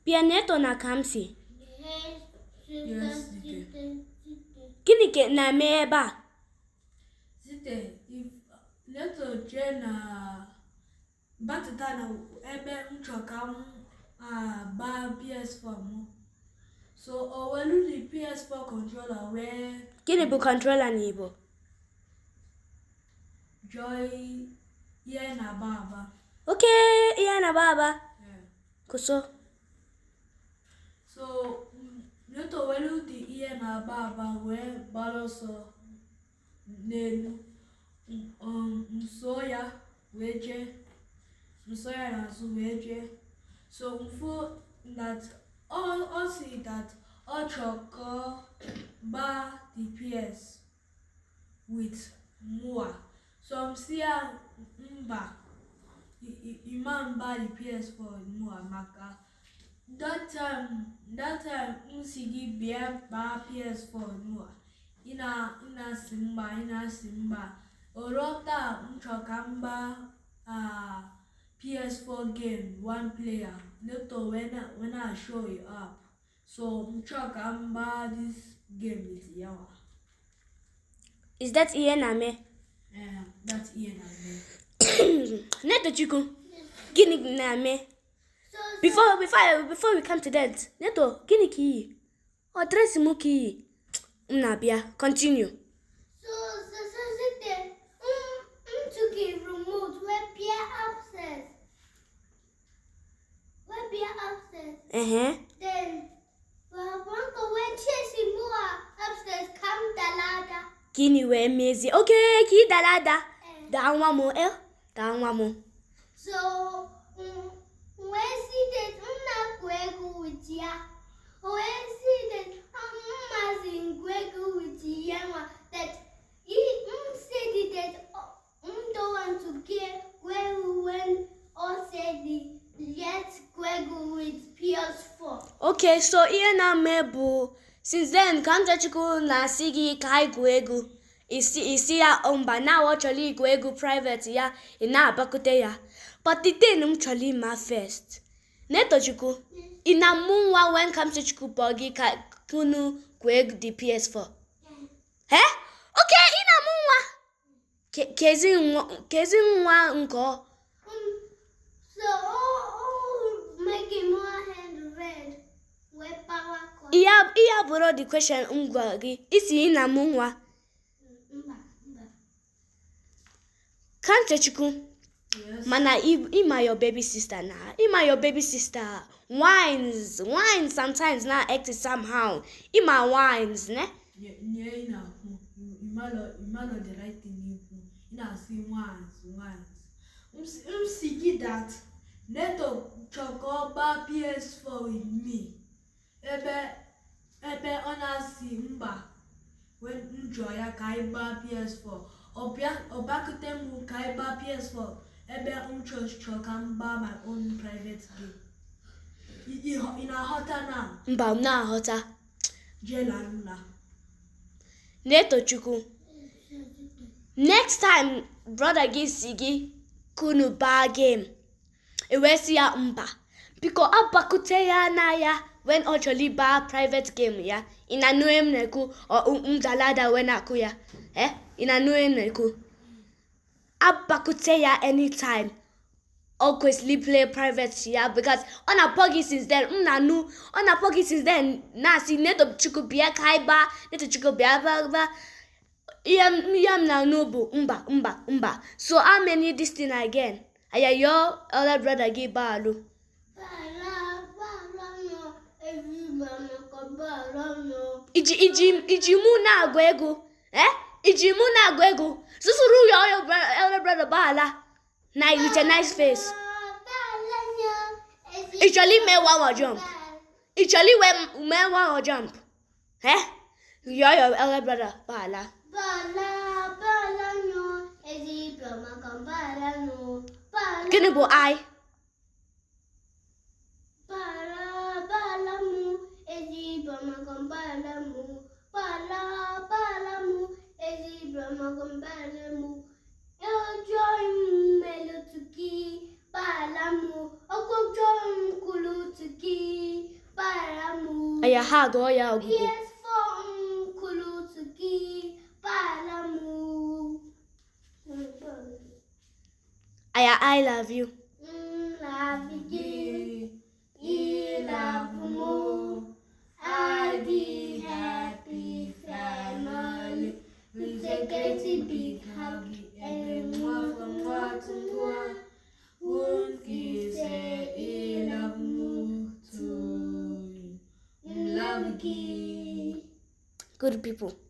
Pianeto na kamsi. Yes, Gini ke na me eba? Site, if Neto Jena Batata ebe nchoka ba PS4 mo. So when the PS4 controller where Gini bu controller ni Igbo? Joy ye na baba. Okay, iya na baba. Yeah. Kuso. So Neto welu the iye na baba where baloso nelu msoya weje msoya na su weje. So mfo that all see that all choko ba the PS with mua. So msia mba imam ba the PS for mua maka. That time msigi bia ba PS for mua. Ina simba. Orota mchoka mba PS4 game, one player. Later when I show it up. So mchoka this game is yawa. Is that iye na me? Yeah, that's iye na me. Neto chiku. Gini na me? Before we come to that, Neto, gini ki? O dress mu ki? Bia, continue. So took a remote where Pierre upstairs. Then Uncle went chasing more upstairs, come the ladder. Gini we mezi. Okay, ki dalada. Daanwa mo daanwa mo. So when see that not go with ya. When see that in Grego with ya that he said that don't want to get where when all said yet Grego with PS4. Okay, so iye na me bu. Since then, Kamtachiku na sigi kai gwegu. Isi ya omba na wacholi gwegu private ya ina bakute ya. But the thing choli ma first. Neto chiku. Ina munwa when Kamtachiku bogi kunu gwegu the PS4. Eh? Okay, ina munwa. Kezi nwa nko. So making more hand red where power. Iya boro the question ngwagi. Isi ina munwa. Kamtachiku. Yes. Mana, Ima your baby sister now. Ima your baby sister whines sometimes now acting somehow. Ima whines, ne? Yeah, imalo the right thing you ina see once. Sigi that Neto choko ba PS4 with me. Ebe honestly mba when enjoy kai ba PS4. Obakute mu kai ba PS4. Ebe choka mba my own private game. In a hotter now. Mba na hota. Jela lula. Neto chuku. Next time brother gi sigi kunu ba game. Ewesi ya mba. Because abakute ya na ya when actually ba private game ya. Ina nuem neku or dalada when akuya. Ina nuem neku. Abakute ya anytime. Always play private ya because on a pogi since then on a pogi since then na si neto chuku bia kaiba neto chuku bia ba yam na nobu mba. So how many this thing again? Aya your other brother give balu. Ijimu na agwego. Ijimu na agwego. Susuru your elder brother bala. Nice with a nice face. Actually me one jump. Actually when me one jump. You're your elder brother bala. Kini bo I. Aya ha go ya ogugu. PS4 Kulutuki Palamu. Aya I love you. Lavigi, Ilabumo, Adi happy family. We take a big hug and more from what to more. Won't you say Ilabumo to Lavigi? Good people.